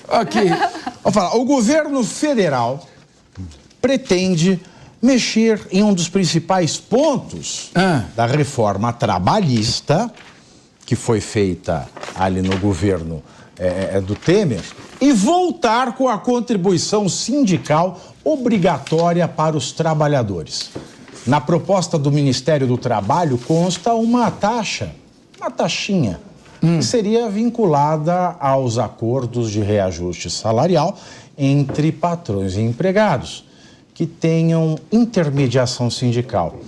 Aqui. Vou falar, o governo federal pretende mexer em um dos principais pontos da reforma trabalhista que foi feita ali no governo do Temer e voltar com a contribuição sindical obrigatória para os trabalhadores. Na proposta do Ministério do Trabalho consta uma taxinha, que seria vinculada aos acordos de reajuste salarial entre patrões e empregados que tenham intermediação sindical.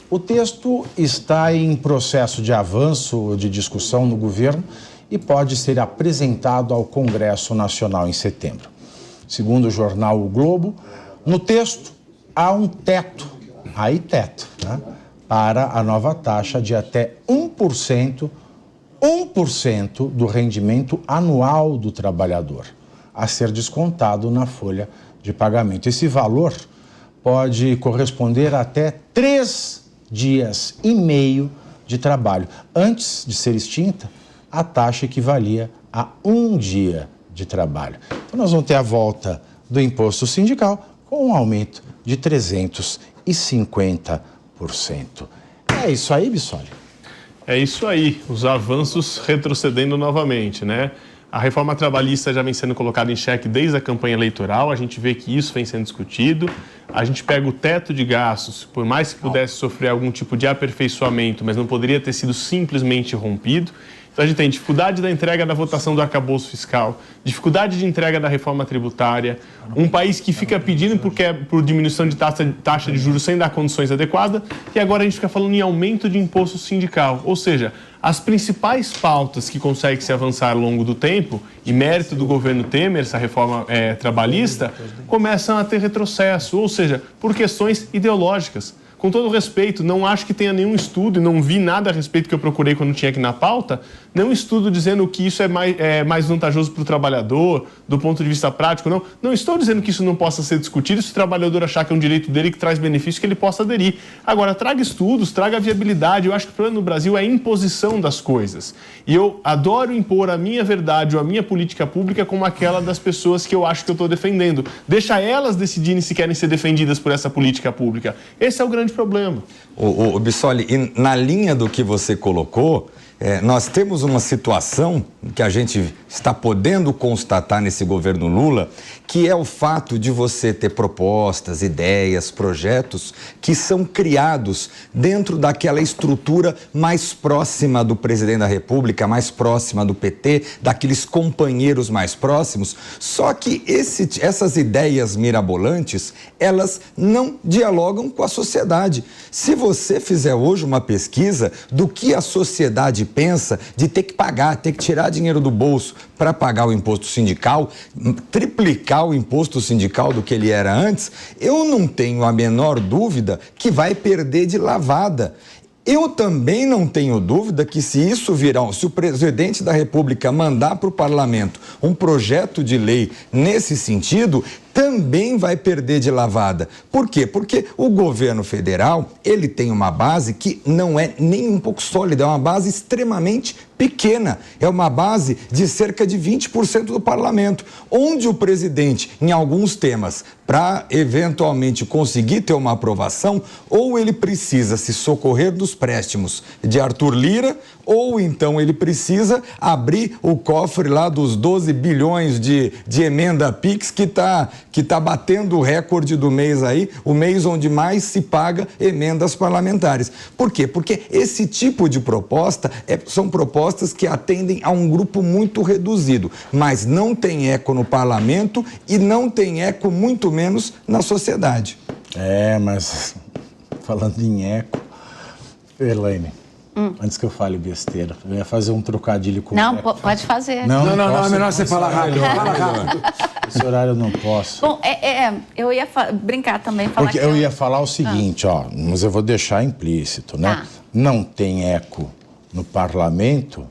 O texto está em processo de avanço de discussão no governo e pode ser apresentado ao Congresso Nacional em setembro. Segundo o jornal O Globo, no texto há um teto, né, para a nova taxa de até 1% do rendimento anual do trabalhador, a ser descontado na folha de pagamento. Esse valor pode corresponder a até 3,5 dias de trabalho. Antes de ser extinta, a taxa equivalia a 1 dia de trabalho. Então, nós vamos ter a volta do imposto sindical com um aumento de 350%. É isso aí, Bissoli? É isso aí, os avanços retrocedendo novamente, né? A reforma trabalhista já vem sendo colocada em xeque desde a campanha eleitoral, a gente vê que isso vem sendo discutido. A gente pega o teto de gastos, por mais que pudesse sofrer algum tipo de aperfeiçoamento, mas não poderia ter sido simplesmente rompido. Então a gente tem dificuldade da entrega da votação do arcabouço fiscal, dificuldade de entrega da reforma tributária, um país que fica pedindo por diminuição de taxa de juros sem dar condições adequadas, e agora a gente fica falando em aumento de imposto sindical. Ou seja, as principais pautas que conseguem se avançar ao longo do tempo, e mérito do governo Temer, essa reforma trabalhista, começam a ter retrocesso, ou seja, por questões ideológicas. Com todo respeito, não acho que tenha nenhum estudo, e não vi nada a respeito que eu procurei quando tinha aqui na pauta, nenhum estudo dizendo que isso é mais vantajoso para o trabalhador, do ponto de vista prático, não. Não estou dizendo que isso não possa ser discutido, se o trabalhador achar que é um direito dele, que traz benefício, que ele possa aderir. Agora, traga estudos, traga viabilidade. Eu acho que o problema no Brasil é a imposição das coisas. E eu adoro impor a minha verdade ou a minha política pública como aquela das pessoas que eu acho que eu estou defendendo. Deixa elas decidirem se querem ser defendidas por essa política pública. Esse é o grande problema. Bissoli, e na linha do que você colocou, nós temos uma situação que a gente está podendo constatar nesse governo Lula, que é o fato de você ter propostas, ideias, projetos que são criados dentro daquela estrutura mais próxima do presidente da República, mais próxima do PT, daqueles companheiros mais próximos, só que essas ideias mirabolantes, elas não dialogam com a sociedade. Se você fizer hoje uma pesquisa do que a sociedade pensa de ter que pagar, ter que tirar dinheiro do bolso para pagar o imposto sindical, triplicar o imposto sindical do que ele era antes, eu não tenho a menor dúvida que vai perder de lavada. Eu também não tenho dúvida que se o presidente da República mandar para o parlamento um projeto de lei nesse sentido, também vai perder de lavada. Por quê? Porque o governo federal, ele tem uma base que não é nem um pouco sólida, é uma base extremamente pequena, é uma base de cerca de 20% do parlamento, onde o presidente, em alguns temas, para eventualmente conseguir ter uma aprovação, ou ele precisa se socorrer dos préstimos de Arthur Lira, ou então ele precisa abrir o cofre lá dos 12 bilhões de emenda PIX que tá batendo o recorde do mês aí, o mês onde mais se paga emendas parlamentares. Por quê? Porque esse tipo de proposta são propostas que atendem a um grupo muito reduzido, mas não tem eco no parlamento e não tem eco muito menos na sociedade. Mas falando em eco, Elaine, antes que eu fale besteira, eu ia fazer um trocadilho com Não, pode fazer. Não, é melhor você falar rápido. Fala rápido. Esse horário eu não posso. Bom, eu ia brincar também. Porque eu ia falar o seguinte, mas eu vou deixar implícito, né? Não tem eco no parlamento,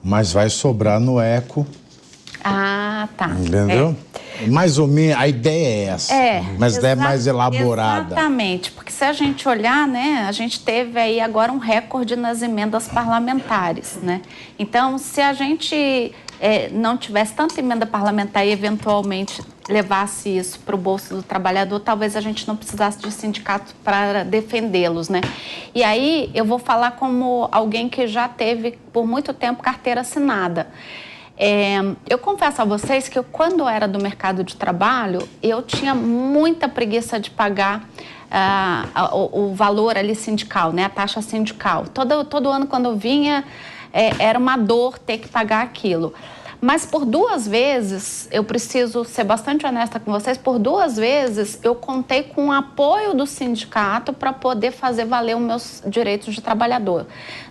mas vai sobrar no eco. Ah, tá. Entendeu? Mais ou menos, a ideia é essa, mas a ideia é mais elaborada. Exatamente, porque se a gente olhar, né, a gente teve aí agora um recorde nas emendas parlamentares, né? Então, se a gente não tivesse tanta emenda parlamentar e eventualmente levasse isso para o bolso do trabalhador, talvez a gente não precisasse de sindicato para defendê-los, né? E aí eu vou falar como alguém que já teve por muito tempo carteira assinada. Eu confesso a vocês que quando eu era do mercado de trabalho, eu tinha muita preguiça de pagar o valor ali sindical, né? A taxa sindical. Todo ano quando eu vinha, era uma dor ter que pagar aquilo. Mas por 2 vezes, eu preciso ser bastante honesta com vocês, por 2 vezes eu contei com o apoio do sindicato para poder fazer valer os meus direitos de trabalhador.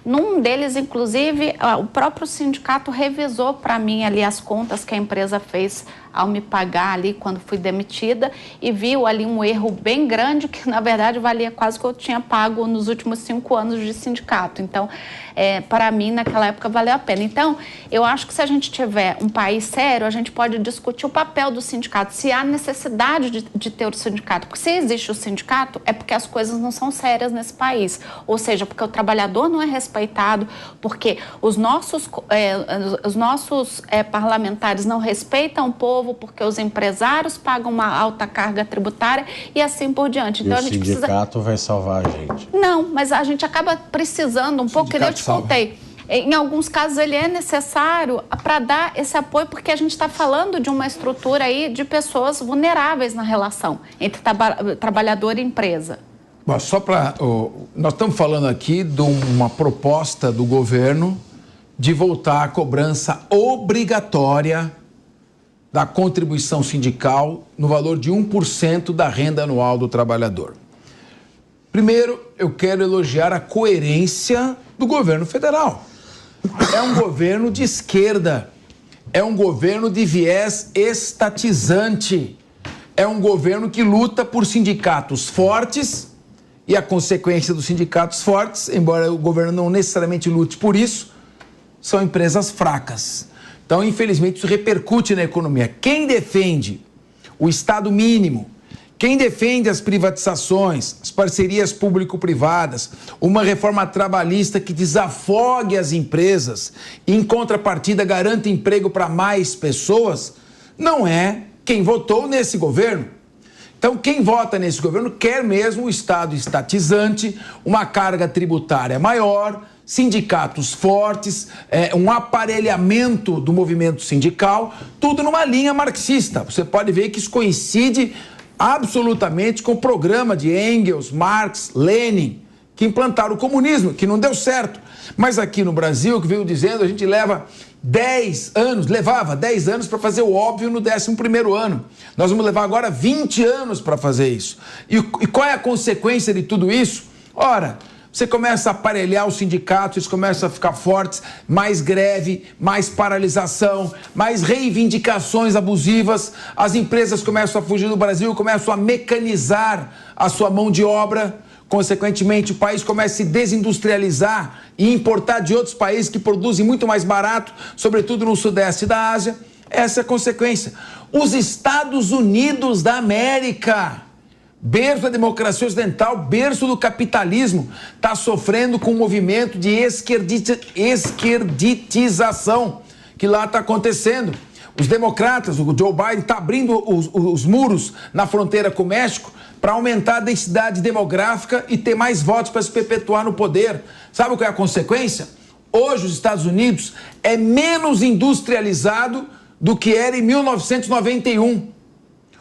Num deles, inclusive, o próprio sindicato revisou para mim ali as contas que a empresa fez ao me pagar ali quando fui demitida e viu ali um erro bem grande que, na verdade, valia quase o que eu tinha pago nos últimos 5 anos de sindicato. Então, para mim, naquela época, valeu a pena. Então, eu acho que se a gente tiver um país sério, a gente pode discutir o papel do sindicato, se há necessidade de ter o sindicato. Porque se existe o sindicato, é porque as coisas não são sérias nesse país. Ou seja, porque o trabalhador não é respeitado, porque os nossos parlamentares não respeitam o povo, porque os empresários pagam uma alta carga tributária e assim por diante. Então, e o sindicato vai salvar a gente? Não, mas a gente acaba precisando um pouco, que eu te contei. Em alguns casos ele é necessário para dar esse apoio, porque a gente está falando de uma estrutura aí de pessoas vulneráveis na relação entre trabalhador e empresa. Bom, nós estamos falando aqui de uma proposta do governo de voltar à cobrança obrigatória da contribuição sindical no valor de 1% da renda anual do trabalhador. Primeiro, eu quero elogiar a coerência do governo federal. É um governo de esquerda, é um governo de viés estatizante, é um governo que luta por sindicatos fortes e a consequência dos sindicatos fortes, embora o governo não necessariamente lute por isso, são empresas fracas. Então, infelizmente, isso repercute na economia. Quem defende o Estado mínimo, quem defende as privatizações, as parcerias público-privadas, uma reforma trabalhista que desafogue as empresas e, em contrapartida, garanta emprego para mais pessoas, não é quem votou nesse governo. Então, quem vota nesse governo quer mesmo o Estado estatizante, uma carga tributária maior, sindicatos fortes, um aparelhamento do movimento sindical, tudo numa linha marxista. Você pode ver que isso coincide absolutamente com o programa de Engels, Marx, Lenin, que implantaram o comunismo, que não deu certo. Mas aqui no Brasil, que veio dizendo, a gente levava 10 anos para fazer o óbvio no 11º ano. Nós vamos levar agora 20 anos para fazer isso. E qual é a consequência de tudo isso? Ora, você começa a aparelhar os sindicatos, eles começam a ficar fortes, mais greve, mais paralisação, mais reivindicações abusivas, as empresas começam a fugir do Brasil, começam a mecanizar a sua mão de obra, consequentemente o país começa a se desindustrializar e importar de outros países que produzem muito mais barato, sobretudo no sudeste da Ásia. Essa é a consequência. Os Estados Unidos da América, berço da democracia ocidental, berço do capitalismo, está sofrendo com um movimento de esquerditização que lá está acontecendo. Os democratas, o Joe Biden, está abrindo os muros na fronteira com o México para aumentar a densidade demográfica e ter mais votos para se perpetuar no poder. Sabe qual é a consequência? Hoje os Estados Unidos é menos industrializado do que era em 1991.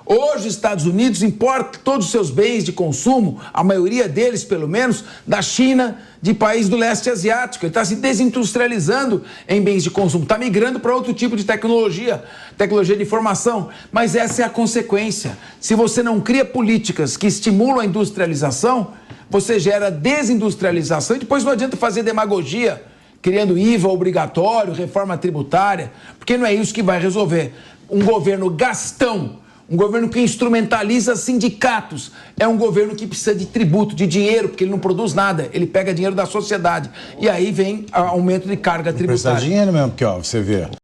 Hoje os Estados Unidos importam todos os seus bens de consumo, a maioria deles, pelo menos, da China, de países do leste asiático. Ele está se desindustrializando em bens de consumo, está migrando para outro tipo de tecnologia de informação. Mas essa é a consequência. Se você não cria políticas que estimulam a industrialização, você gera desindustrialização e depois não adianta fazer demagogia, criando IVA obrigatório, reforma tributária, porque não é isso que vai resolver. Um governo gastão, um governo que instrumentaliza sindicatos, é um governo que precisa de tributo, de dinheiro, porque ele não produz nada, ele pega dinheiro da sociedade. E aí vem aumento de carga tributária. Precisa de dinheiro mesmo, porque ó, você vê,